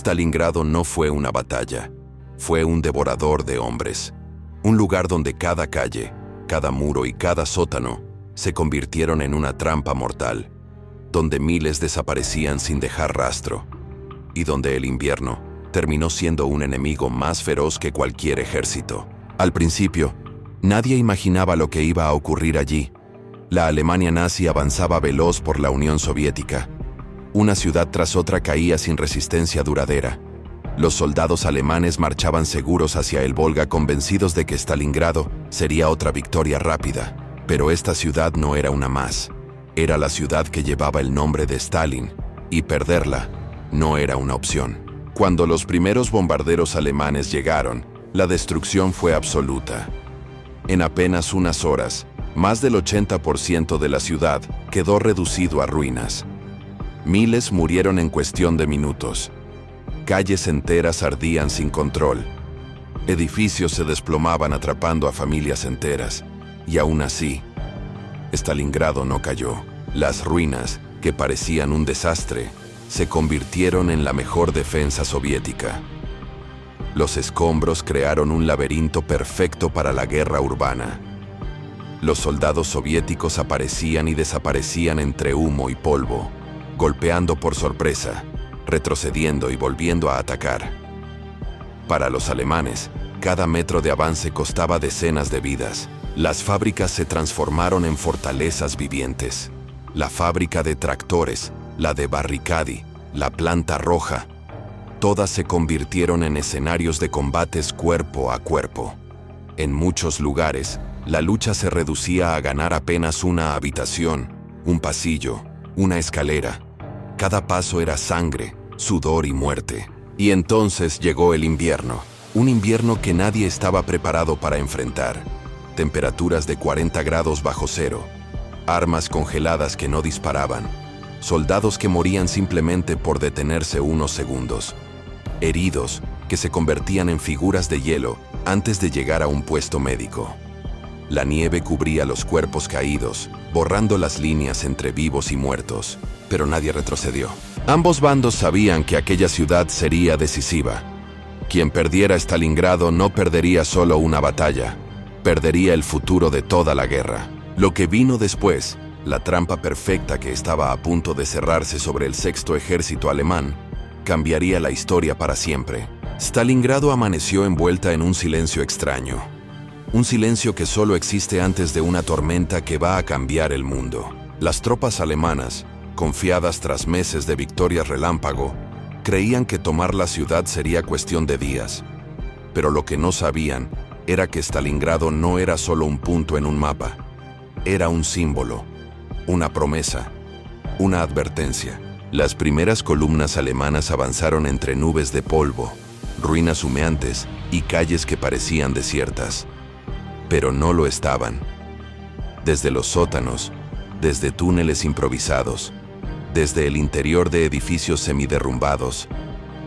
Stalingrado no fue una batalla, fue un devorador de hombres. Un lugar donde cada calle, cada muro y cada sótano se convirtieron en una trampa mortal, donde miles desaparecían sin dejar rastro, y donde el invierno terminó siendo un enemigo más feroz que cualquier ejército. Al principio, nadie imaginaba lo que iba a ocurrir allí. La Alemania nazi avanzaba veloz por la Unión Soviética. Una ciudad tras otra caía sin resistencia duradera. Los soldados alemanes marchaban seguros hacia el Volga convencidos de que Stalingrado sería otra victoria rápida. Pero esta ciudad no era una más. Era la ciudad que llevaba el nombre de Stalin, y perderla no era una opción. Cuando los primeros bombarderos alemanes llegaron, la destrucción fue absoluta. En apenas unas horas, más del 80% de la ciudad quedó reducido a ruinas. Miles murieron en cuestión de minutos. Calles enteras ardían sin control. Edificios se desplomaban atrapando a familias enteras. Y aún así, Stalingrado no cayó. Las ruinas, que parecían un desastre, se convirtieron en la mejor defensa soviética. Los escombros crearon un laberinto perfecto para la guerra urbana. Los soldados soviéticos aparecían y desaparecían entre humo y polvo, golpeando por sorpresa, retrocediendo y volviendo a atacar. Para los alemanes, cada metro de avance costaba decenas de vidas. Las fábricas se transformaron en fortalezas vivientes. La fábrica de tractores, la de Barricadi, la planta roja, todas se convirtieron en escenarios de combates cuerpo a cuerpo. En muchos lugares, la lucha se reducía a ganar apenas una habitación, un pasillo, una escalera. Cada paso era sangre, sudor y muerte. Y entonces llegó el invierno, un invierno que nadie estaba preparado para enfrentar. Temperaturas de 40 grados bajo cero, armas congeladas que no disparaban, soldados que morían simplemente por detenerse unos segundos, heridos que se convertían en figuras de hielo antes de llegar a un puesto médico. La nieve cubría los cuerpos caídos, borrando las líneas entre vivos y muertos, pero nadie retrocedió. Ambos bandos sabían que aquella ciudad sería decisiva. Quien perdiera Stalingrado no perdería solo una batalla, perdería el futuro de toda la guerra. Lo que vino después, la trampa perfecta que estaba a punto de cerrarse sobre el sexto ejército alemán, cambiaría la historia para siempre. Stalingrado amaneció envuelta en un silencio extraño. Un silencio que solo existe antes de una tormenta que va a cambiar el mundo. Las tropas alemanas, confiadas tras meses de victorias relámpago, creían que tomar la ciudad sería cuestión de días. Pero lo que no sabían era que Stalingrado no era solo un punto en un mapa. Era un símbolo, una promesa, una advertencia. Las primeras columnas alemanas avanzaron entre nubes de polvo, ruinas humeantes y calles que parecían desiertas. Pero no lo estaban. Desde los sótanos, desde túneles improvisados, desde el interior de edificios semiderrumbados,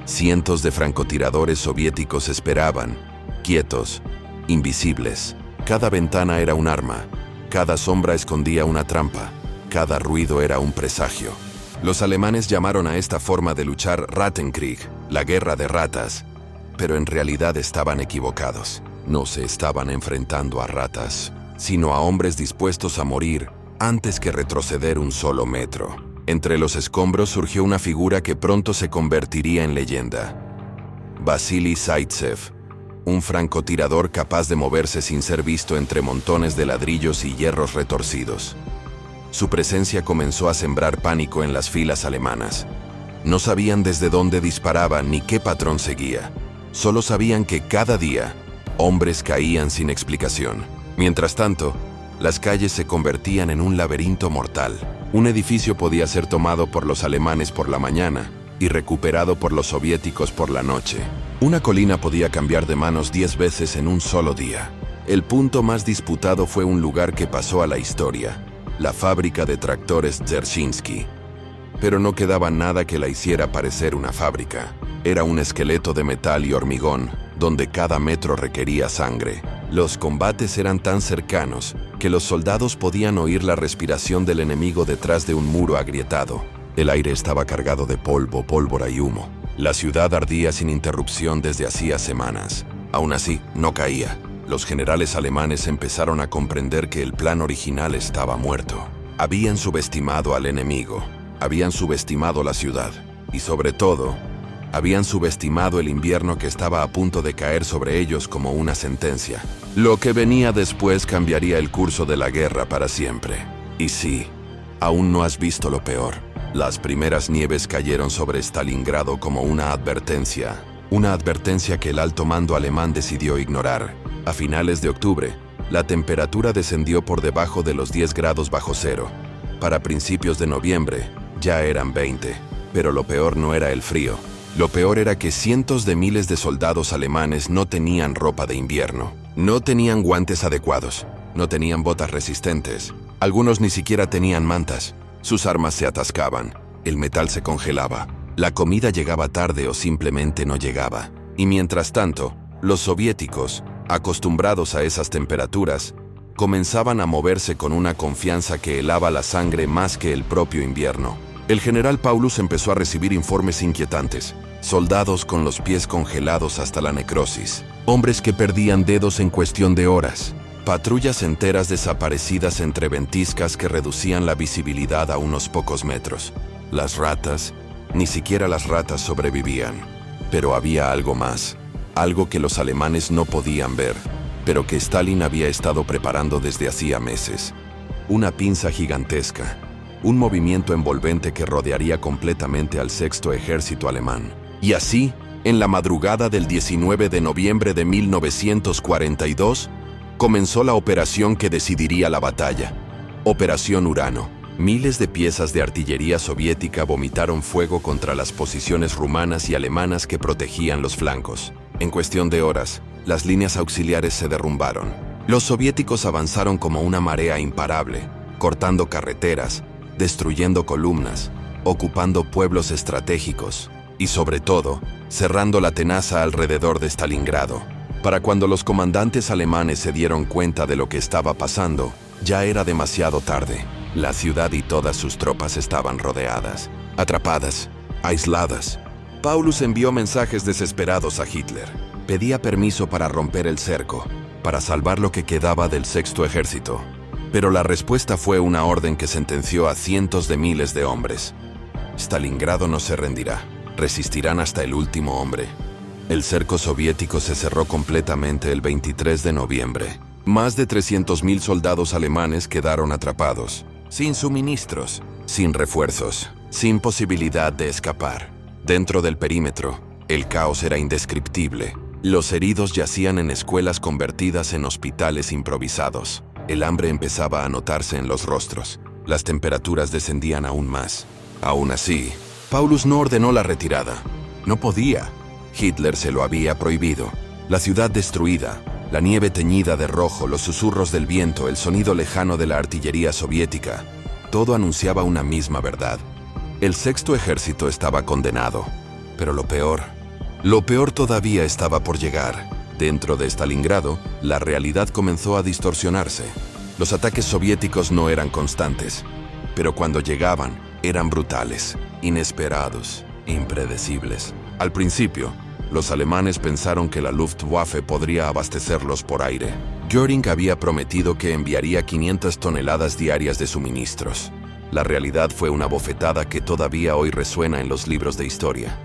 cientos de francotiradores soviéticos esperaban, quietos, invisibles. Cada ventana era un arma, cada sombra escondía una trampa, cada ruido era un presagio. Los alemanes llamaron a esta forma de luchar Rattenkrieg, la guerra de ratas, pero en realidad estaban equivocados. No se estaban enfrentando a ratas, sino a hombres dispuestos a morir antes que retroceder un solo metro. Entre los escombros surgió una figura que pronto se convertiría en leyenda. Vasily Zaitsev, un francotirador capaz de moverse sin ser visto entre montones de ladrillos y hierros retorcidos. Su presencia comenzó a sembrar pánico en las filas alemanas. No sabían desde dónde disparaban ni qué patrón seguía. Solo sabían que cada día, hombres caían sin explicación. Mientras tanto, las calles se convertían en un laberinto mortal. Un edificio podía ser tomado por los alemanes por la mañana y recuperado por los soviéticos por la noche. Una colina podía cambiar de manos 10 veces en un solo día. El punto más disputado fue un lugar que pasó a la historia, la fábrica de tractores Dzerzhinsky. Pero no quedaba nada que la hiciera parecer una fábrica. Era un esqueleto de metal y hormigón, donde cada metro requería sangre. Los combates eran tan cercanos que los soldados podían oír la respiración del enemigo detrás de un muro agrietado. El aire estaba cargado de polvo, pólvora y humo. La ciudad ardía sin interrupción desde hacía semanas. Aún así, no caía. Los generales alemanes empezaron a comprender que el plan original estaba muerto. Habían subestimado al enemigo, habían subestimado la ciudad y, sobre todo, habían subestimado el invierno que estaba a punto de caer sobre ellos como una sentencia. Lo que venía después cambiaría el curso de la guerra para siempre. Y sí, aún no has visto lo peor. Las primeras nieves cayeron sobre Stalingrado como una advertencia que el alto mando alemán decidió ignorar. A finales de octubre, la temperatura descendió por debajo de los 10 grados bajo cero. Para principios de noviembre, ya eran 20. Pero lo peor no era el frío. Lo peor era que cientos de miles de soldados alemanes no tenían ropa de invierno. No tenían guantes adecuados. No tenían botas resistentes. Algunos ni siquiera tenían mantas. Sus armas se atascaban. El metal se congelaba. La comida llegaba tarde o simplemente no llegaba. Y mientras tanto, los soviéticos, acostumbrados a esas temperaturas, comenzaban a moverse con una confianza que helaba la sangre más que el propio invierno. El general Paulus empezó a recibir informes inquietantes. Soldados con los pies congelados hasta la necrosis. Hombres que perdían dedos en cuestión de horas. Patrullas enteras desaparecidas entre ventiscas que reducían la visibilidad a unos pocos metros. Las ratas, ni siquiera las ratas sobrevivían. Pero había algo más. Algo que los alemanes no podían ver, pero que Stalin había estado preparando desde hacía meses. Una pinza gigantesca, un movimiento envolvente que rodearía completamente al sexto ejército alemán. Y así, en la madrugada del 19 de noviembre de 1942, comenzó la operación que decidiría la batalla. Operación Urano. Miles de piezas de artillería soviética vomitaron fuego contra las posiciones rumanas y alemanas que protegían los flancos. En cuestión de horas, las líneas auxiliares se derrumbaron. Los soviéticos avanzaron como una marea imparable, cortando carreteras, destruyendo columnas, ocupando pueblos estratégicos y, sobre todo, cerrando la tenaza alrededor de Stalingrado. Para cuando los comandantes alemanes se dieron cuenta de lo que estaba pasando, ya era demasiado tarde. La ciudad y todas sus tropas estaban rodeadas, atrapadas, aisladas. Paulus envió mensajes desesperados a Hitler. Pedía permiso para romper el cerco, para salvar lo que quedaba del sexto ejército. Pero la respuesta fue una orden que sentenció a cientos de miles de hombres. Stalingrado no se rendirá. Resistirán hasta el último hombre. El cerco soviético se cerró completamente el 23 de noviembre. Más de 300.000 soldados alemanes quedaron atrapados, sin suministros, sin refuerzos, sin posibilidad de escapar. Dentro del perímetro, el caos era indescriptible. Los heridos yacían en escuelas convertidas en hospitales improvisados. El hambre empezaba a notarse en los rostros. Las temperaturas descendían aún más. Aún así, Paulus no ordenó la retirada. No podía. Hitler se lo había prohibido. La ciudad destruida, la nieve teñida de rojo, los susurros del viento, el sonido lejano de la artillería soviética, todo anunciaba una misma verdad. El sexto ejército estaba condenado. Pero lo peor todavía estaba por llegar. Dentro de Stalingrado, la realidad comenzó a distorsionarse. Los ataques soviéticos no eran constantes, pero cuando llegaban, eran brutales, inesperados, impredecibles. Al principio, los alemanes pensaron que la Luftwaffe podría abastecerlos por aire. Göring había prometido que enviaría 500 toneladas diarias de suministros. La realidad fue una bofetada que todavía hoy resuena en los libros de historia.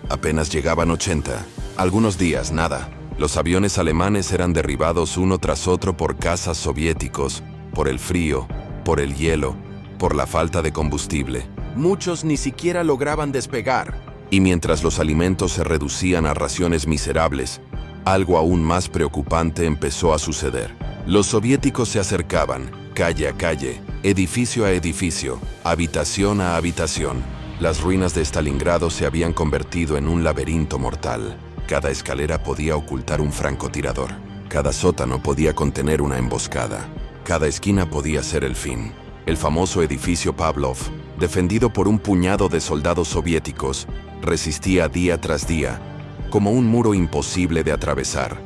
Apenas llegaban 80, algunos días nada. Los aviones alemanes eran derribados uno tras otro por cazas soviéticos, por el frío, por el hielo, por la falta de combustible. Muchos ni siquiera lograban despegar. Y mientras los alimentos se reducían a raciones miserables, algo aún más preocupante empezó a suceder. Los soviéticos se acercaban, calle a calle, edificio a edificio, habitación a habitación. Las ruinas de Stalingrado se habían convertido en un laberinto mortal. Cada escalera podía ocultar un francotirador. Cada sótano podía contener una emboscada. Cada esquina podía ser el fin. El famoso edificio Pavlov, defendido por un puñado de soldados soviéticos, resistía día tras día, como un muro imposible de atravesar.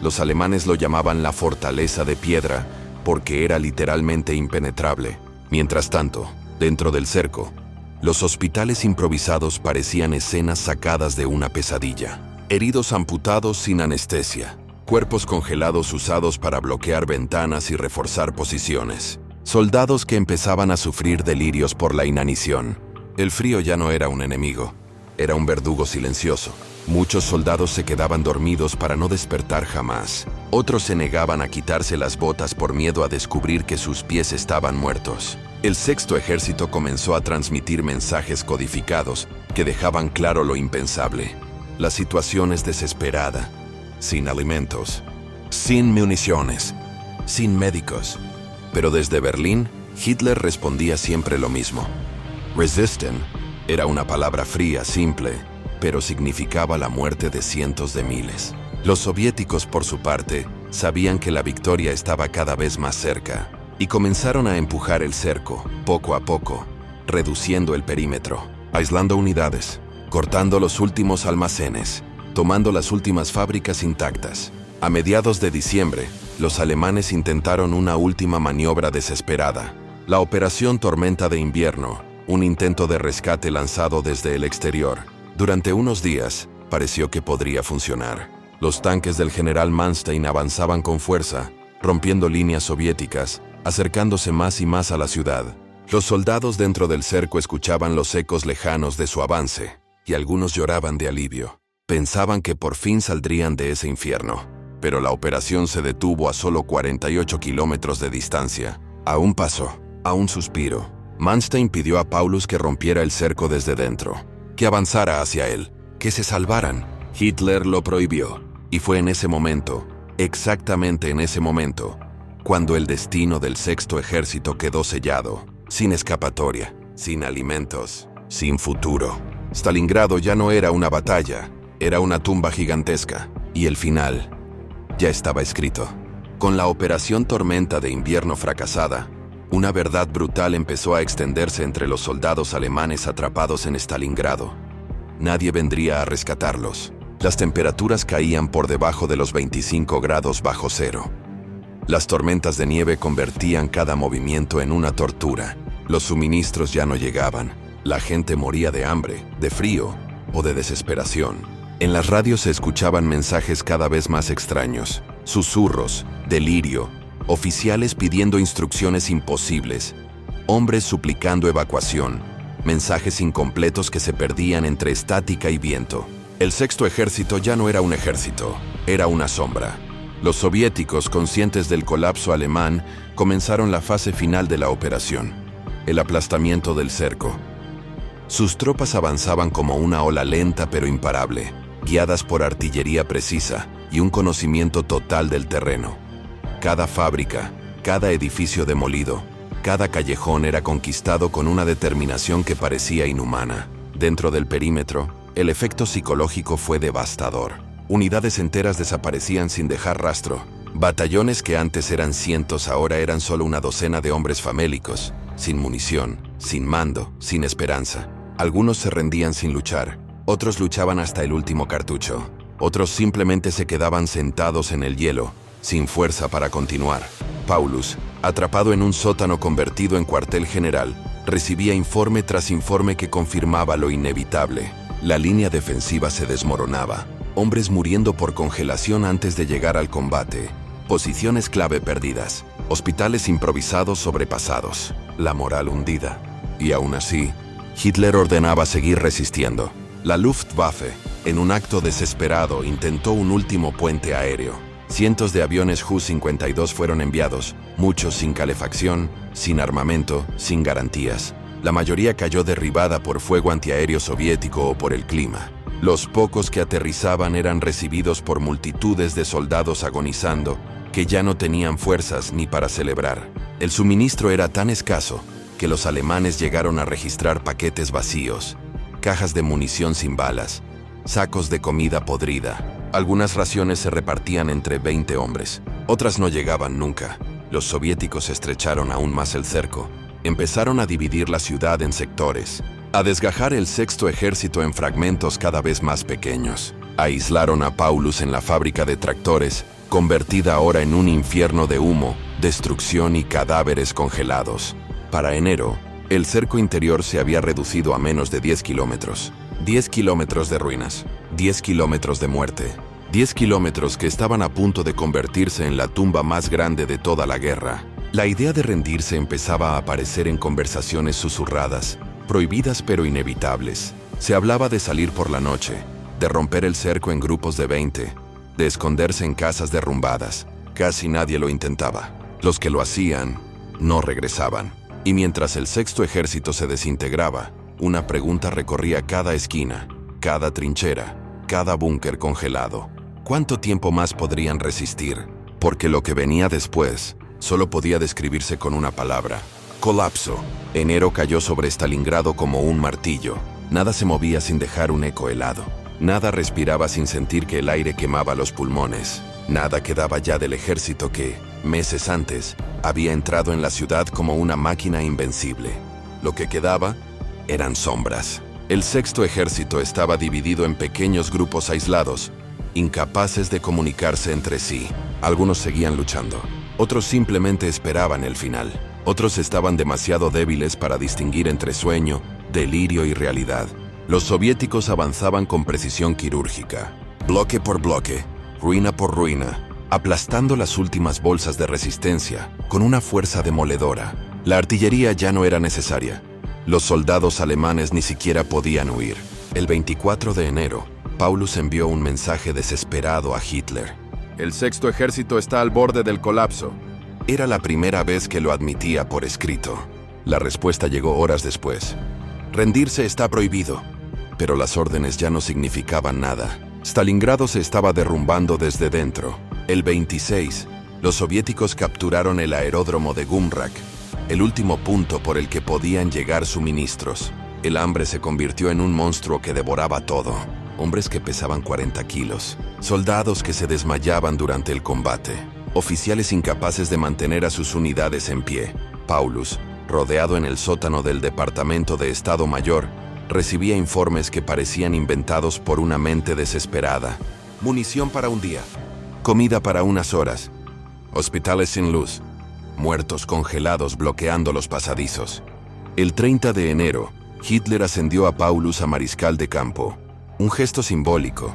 Los alemanes lo llamaban la fortaleza de piedra, porque era literalmente impenetrable. Mientras tanto, dentro del cerco, Los hospitales improvisados parecían escenas sacadas de una pesadilla. Heridos amputados sin anestesia, cuerpos congelados usados para bloquear ventanas y reforzar posiciones. Soldados que empezaban a sufrir delirios por la inanición. El frío ya no era un enemigo, era un verdugo silencioso. Muchos soldados se quedaban dormidos para no despertar jamás. Otros se negaban a quitarse las botas por miedo a descubrir que sus pies estaban muertos. El Sexto Ejército comenzó a transmitir mensajes codificados que dejaban claro lo impensable. La situación es desesperada, sin alimentos, sin municiones, sin médicos. Pero desde Berlín, Hitler respondía siempre lo mismo. Resisten era una palabra fría, simple, pero significaba la muerte de cientos de miles. Los soviéticos, por su parte, sabían que la victoria estaba cada vez más cerca y comenzaron a empujar el cerco, poco a poco, reduciendo el perímetro, aislando unidades, cortando los últimos almacenes, tomando las últimas fábricas intactas. A mediados de diciembre, los alemanes intentaron una última maniobra desesperada, la Operación Tormenta de Invierno, un intento de rescate lanzado desde el exterior. Durante unos días, pareció que podría funcionar. Los tanques del general Manstein avanzaban con fuerza, rompiendo líneas soviéticas, acercándose más y más a la ciudad. Los soldados dentro del cerco escuchaban los ecos lejanos de su avance, y algunos lloraban de alivio. Pensaban que por fin saldrían de ese infierno. Pero la operación se detuvo a solo 48 kilómetros de distancia. A un paso, a un suspiro, Manstein pidió a Paulus que rompiera el cerco desde dentro, que avanzara hacia él, que se salvaran. Hitler lo prohibió, y fue en ese momento, exactamente en ese momento, cuando el destino del Sexto Ejército quedó sellado, sin escapatoria, sin alimentos, sin futuro. Stalingrado ya no era una batalla, era una tumba gigantesca, y el final ya estaba escrito. Con la Operación Tormenta de Invierno fracasada, una verdad brutal empezó a extenderse entre los soldados alemanes atrapados en Stalingrado. Nadie vendría a rescatarlos. Las temperaturas caían por debajo de los 25 grados bajo cero. Las tormentas de nieve convertían cada movimiento en una tortura. Los suministros ya no llegaban. La gente moría de hambre, de frío o de desesperación. En las radios se escuchaban mensajes cada vez más extraños, susurros, delirio, oficiales pidiendo instrucciones imposibles, hombres suplicando evacuación, mensajes incompletos que se perdían entre estática y viento. El Sexto Ejército ya no era un ejército, era una sombra. Los soviéticos, conscientes del colapso alemán, comenzaron la fase final de la operación, el aplastamiento del cerco. Sus tropas avanzaban como una ola lenta pero imparable, guiadas por artillería precisa y un conocimiento total del terreno. Cada fábrica, cada edificio demolido, cada callejón era conquistado con una determinación que parecía inhumana. Dentro del perímetro, el efecto psicológico fue devastador. Unidades enteras desaparecían sin dejar rastro. Batallones que antes eran cientos ahora eran solo una docena de hombres famélicos, sin munición, sin mando, sin esperanza. Algunos se rendían sin luchar, otros luchaban hasta el último cartucho. Otros simplemente se quedaban sentados en el hielo, sin fuerza para continuar. Paulus, atrapado en un sótano convertido en cuartel general, recibía informe tras informe que confirmaba lo inevitable. La línea defensiva se desmoronaba, hombres muriendo por congelación antes de llegar al combate, posiciones clave perdidas, hospitales improvisados sobrepasados, la moral hundida. Y aún así, Hitler ordenaba seguir resistiendo. La Luftwaffe, en un acto desesperado, intentó un último puente aéreo. Cientos de aviones Ju-52 fueron enviados, muchos sin calefacción, sin armamento, sin garantías. La mayoría cayó derribada por fuego antiaéreo soviético o por el clima. Los pocos que aterrizaban eran recibidos por multitudes de soldados agonizando, que ya no tenían fuerzas ni para celebrar. El suministro era tan escaso que los alemanes llegaron a registrar paquetes vacíos, cajas de munición sin balas, sacos de comida podrida. Algunas raciones se repartían entre 20 hombres, otras no llegaban nunca. Los soviéticos estrecharon aún más el cerco. Empezaron a dividir la ciudad en sectores, a desgajar el Sexto Ejército en fragmentos cada vez más pequeños. Aislaron a Paulus en la fábrica de tractores, convertida ahora en un infierno de humo, destrucción y cadáveres congelados. Para enero, El cerco interior se había reducido a menos de 10 kilómetros. 10 kilómetros de ruinas, 10 kilómetros de muerte, 10 kilómetros que estaban a punto de convertirse en la tumba más grande de toda la guerra. La idea de rendirse empezaba a aparecer en conversaciones susurradas, prohibidas pero inevitables. Se hablaba de salir por la noche, de romper el cerco en grupos de 20, de esconderse en casas derrumbadas. Casi nadie lo intentaba. Los que lo hacían, no regresaban. Y mientras el sexto ejército se desintegraba, una pregunta recorría cada esquina, cada trinchera, cada búnker congelado. ¿Cuánto tiempo más podrían resistir? Porque lo que venía después solo podía describirse con una palabra: colapso. Enero cayó sobre Stalingrado como un martillo. Nada se movía sin dejar un eco helado. Nada respiraba sin sentir que el aire quemaba los pulmones. Nada quedaba ya del ejército que, meses antes, había entrado en la ciudad como una máquina invencible. Lo que quedaba eran sombras. El sexto ejército estaba dividido en pequeños grupos aislados, incapaces de comunicarse entre sí. Algunos seguían luchando. Otros simplemente esperaban el final. Otros estaban demasiado débiles para distinguir entre sueño, delirio y realidad. Los soviéticos avanzaban con precisión quirúrgica, bloque por bloque, ruina por ruina, aplastando las últimas bolsas de resistencia con una fuerza demoledora. La artillería ya no era necesaria. Los soldados alemanes ni siquiera podían huir. El 24 de enero, Paulus envió un mensaje desesperado a Hitler. El sexto ejército está al borde del colapso. Era la primera vez que lo admitía por escrito. La respuesta llegó horas después. Rendirse está prohibido. Pero las órdenes ya no significaban nada. Stalingrado se estaba derrumbando desde dentro. El 26, los soviéticos capturaron el aeródromo de Gumrak, el último punto por el que podían llegar suministros. El hambre se convirtió en un monstruo que devoraba todo. Hombres que pesaban 40 kilos, soldados que se desmayaban durante el combate, oficiales incapaces de mantener a sus unidades en pie. Paulus, rodeado en el sótano del Departamento de Estado Mayor, recibía informes que parecían inventados por una mente desesperada. Munición para un día, comida para unas horas, hospitales sin luz, muertos congelados bloqueando los pasadizos. El 30 de enero, Hitler ascendió a Paulus a mariscal de campo. Un gesto simbólico,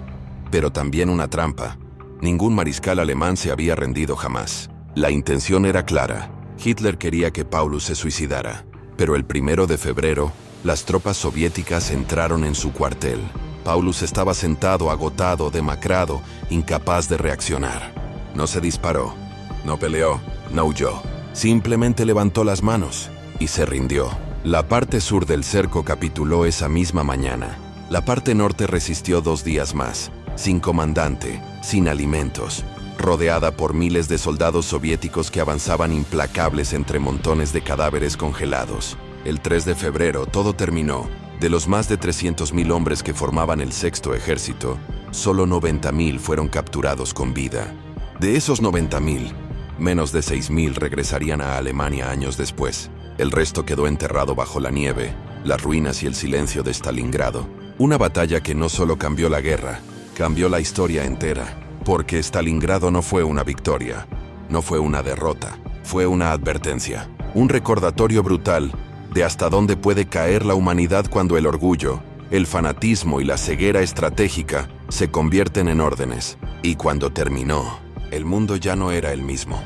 pero también una trampa. Ningún mariscal alemán se había rendido jamás. La intención era clara. Hitler quería que Paulus se suicidara. Pero el 1 de febrero, las tropas soviéticas entraron en su cuartel. Paulus estaba sentado, agotado, demacrado, incapaz de reaccionar. No se disparó, no peleó, no huyó. Simplemente levantó las manos y se rindió. La parte sur del cerco capituló esa misma mañana. La parte norte resistió 2 días más, sin comandante, sin alimentos, rodeada por miles de soldados soviéticos que avanzaban implacables entre montones de cadáveres congelados. El 3 de febrero todo terminó. De los más de 300.000 hombres que formaban el sexto ejército, solo 90.000 fueron capturados con vida. De esos 90.000, menos de 6.000 regresarían a Alemania años después. El resto quedó enterrado bajo la nieve, las ruinas y el silencio de Stalingrado. Una batalla que no solo cambió la guerra, cambió la historia entera. Porque Stalingrado no fue una victoria, no fue una derrota, fue una advertencia. Un recordatorio brutal de hasta dónde puede caer la humanidad cuando el orgullo, el fanatismo y la ceguera estratégica se convierten en órdenes. Y cuando terminó, el mundo ya no era el mismo.